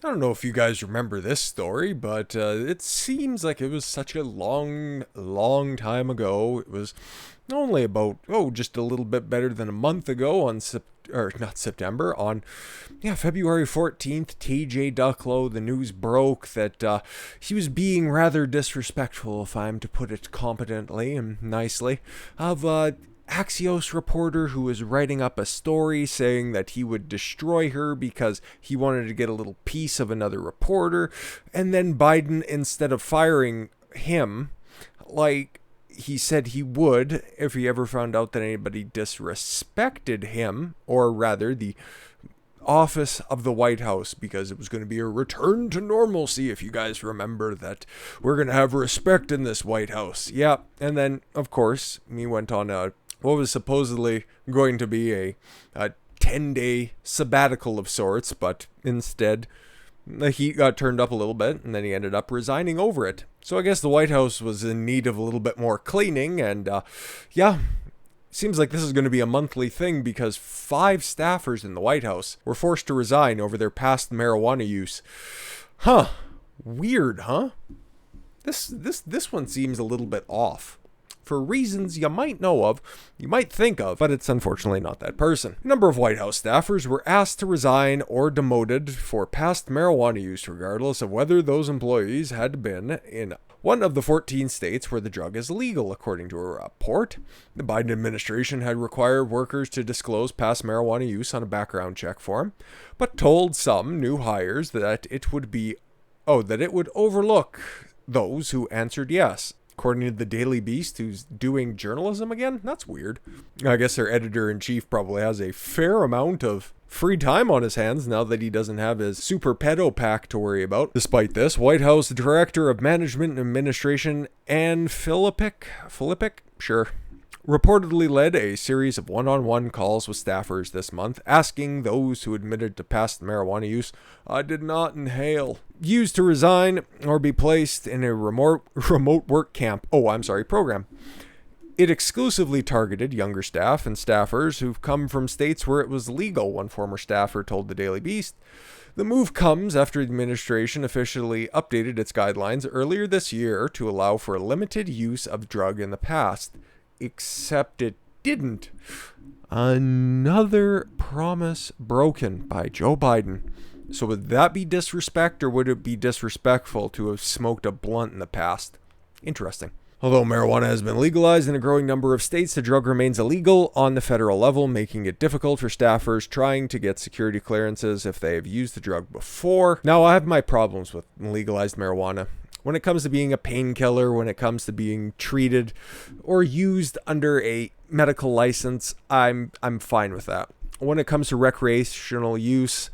I don't know if you guys remember this story, but it seems like it was such a long time ago. It was only about, just a little bit better than a month ago on or not September, on, February 14th, TJ Ducklo, the news broke that he was being rather disrespectful, if I'm to put it competently and nicely, of Axios reporter who was writing up a story saying that he would destroy her because he wanted to get a little piece of another reporter. And then Biden, instead of firing him, like he said he would if he ever found out that anybody disrespected him, or rather the office of the White House, because it was going to be a return to normalcy, if you guys remember that we're going to have respect in this White House. Yeah, and then, of course, he went on what was supposedly going to be a 10-day sabbatical of sorts, but instead the heat got turned up a little bit, and then he ended up resigning over it. So I guess the White House was in need of a little bit more cleaning, and seems like this is going to be a monthly thing because 5 staffers in the White House were forced to resign over their past marijuana use. Huh. Weird, huh? This one seems a little bit off. For reasons you might know of, you might think of, but it's unfortunately not that person. A number of White House staffers were asked to resign or demoted for past marijuana use, regardless of whether those employees had been in one of the 14 states where the drug is legal, according to a report. The Biden administration had required workers to disclose past marijuana use on a background check form, but told some new hires that it would overlook those who answered yes. According to the Daily Beast, who's doing journalism again? That's weird. I guess their editor-in-chief probably has a fair amount of free time on his hands now that he doesn't have his super pedo pack to worry about. Despite this, White House Director of Management and Administration Ann Philippic, sure, reportedly led a series of one-on-one calls with staffers this month, asking those who admitted to past marijuana use, "I did not inhale," used to resign or be placed in a remote work program. It exclusively targeted younger staff and staffers who've come from states where it was legal, one former staffer told the Daily Beast. The move comes after the administration officially updated its guidelines earlier this year to allow for limited use of drug in the past. Except it didn't. Another promise broken by Joe Biden. So would that be disrespect, or would it be disrespectful to have smoked a blunt in the past? Interesting. Although marijuana has been legalized in a growing number of states, the drug remains illegal on the federal level, making it difficult for staffers trying to get security clearances if they have used the drug before. Now, I have my problems with legalized marijuana. When it comes to being a painkiller, when it comes to being treated or used under a medical license, I'm fine with that. When it comes to recreational use,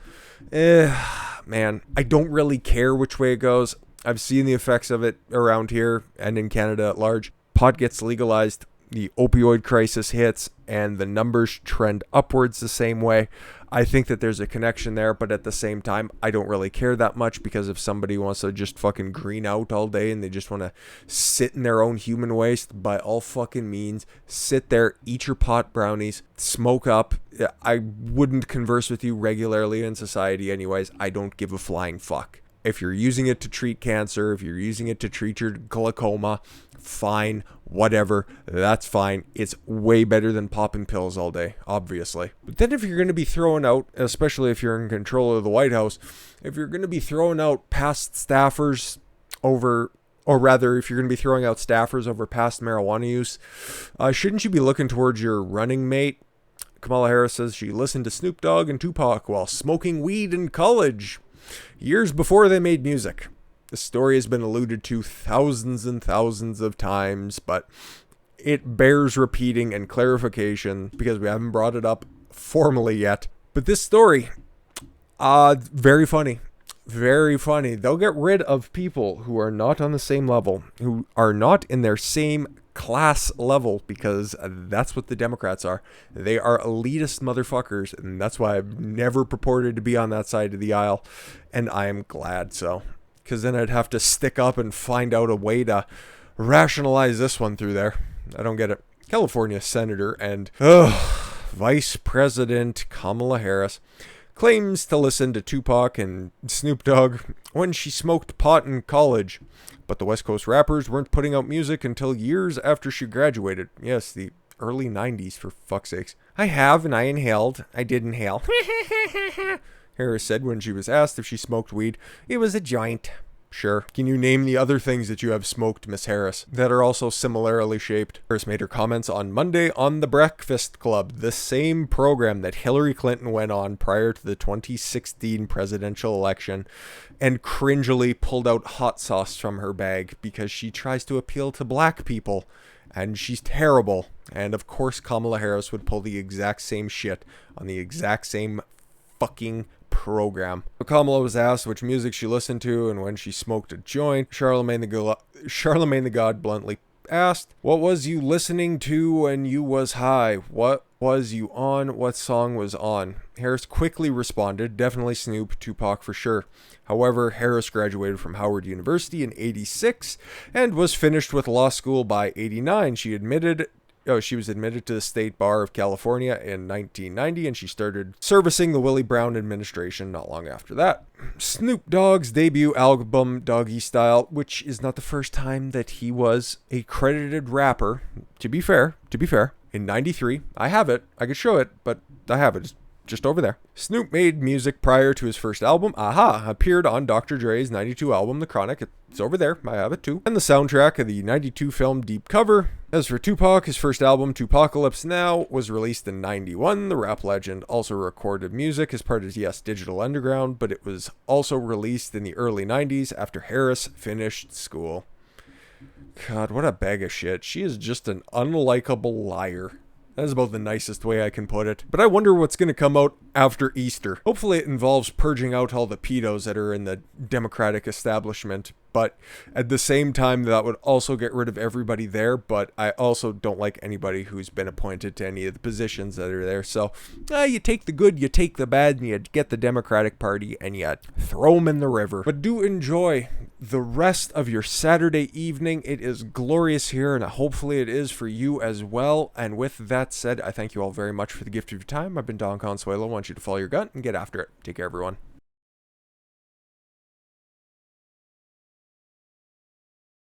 man, I don't really care which way it goes. I've seen the effects of it around here and in Canada at large. Pot gets legalized, the opioid crisis hits, and the numbers trend upwards the same way. I think that there's a connection there, but at the same time, I don't really care that much, because if somebody wants to just fucking green out all day and they just want to sit in their own human waste, by all fucking means, sit there, eat your pot brownies, smoke up. I wouldn't converse with you regularly in society anyways. I don't give a flying fuck. If you're using it to treat cancer, if you're using it to treat your glaucoma, fine, whatever, that's fine. It's way better than popping pills all day, obviously. But then if you're going to be throwing out, especially if you're in control of the White House, if you're going to be throwing out past staffers over, or rather, if you're going to be throwing out staffers over past marijuana use, shouldn't you be looking towards your running mate? Kamala Harris says she listened to Snoop Dogg and Tupac while smoking weed in college, years before they made music. The story has been alluded to thousands and thousands of times, but it bears repeating and clarification because we haven't brought it up formally yet. But this story, very funny. Very funny. They'll get rid of people who are not on the same level, who are not in their same class level, because that's what the Democrats are. They are elitist motherfuckers, and that's why I've never purported to be on that side of the aisle, and I am glad so, because then I'd have to stick up and find out a way to rationalize this one through there. I don't get it. California Senator and Vice President Kamala Harris claims to listen to Tupac and Snoop Dogg when she smoked pot in college. But the West Coast rappers weren't putting out music until years after she graduated. Yes, the early 90s, for fuck's sakes. I have, and I inhaled. I did inhale. Harris said when she was asked if she smoked weed, it was a joint. Sure. Can you name the other things that you have smoked, Miss Harris, that are also similarly shaped? Harris made her comments on Monday on The Breakfast Club, the same program that Hillary Clinton went on prior to the 2016 presidential election, and cringily pulled out hot sauce from her bag because she tries to appeal to black people. And she's terrible. And of course Kamala Harris would pull the exact same shit on the exact same fucking program. Kamala was asked which music she listened to and when she smoked a joint. Charlemagne the God bluntly asked, "What was you listening to when you was high? What was you on? What song was on?" Harris quickly responded, "Definitely Snoop, Tupac for sure." However, Harris graduated from Howard University in '86 and was finished with law school by '89. She was admitted to the State Bar of California in 1990, and she started servicing the Willie Brown administration not long after that. Snoop Dogg's debut album, Doggy Style, which is not the first time that he was a credited rapper, to be fair, in '93. I have it. I could show it, but I have it. It's just over there. Snoop made music prior to his first album, appeared on Dr. Dre's '92 album, The Chronic. It's over there. I have it too. And the soundtrack of the '92 film Deep Cover. As for Tupac, his first album, Tupacalypse Now, was released in '91. The rap legend also recorded music as part of Digital Underground, but it was also released in the early '90s after Harris finished school. God, what a bag of shit. She is just an unlikable liar. That is about the nicest way I can put it. But I wonder what's going to come out after Easter. Hopefully it involves purging out all the pedos that are in the Democratic establishment. But at the same time, that would also get rid of everybody there. But I also don't like anybody who's been appointed to any of the positions that are there. So you take the good, you take the bad, and you get the Democratic Party and you throw them in the river. But do enjoy the rest of your Saturday evening. It is glorious here, and hopefully it is for you as well. And with that said, I thank you all very much for the gift of your time. I've been Don Consuelo. I want you to follow your gut and get after it. Take care, everyone.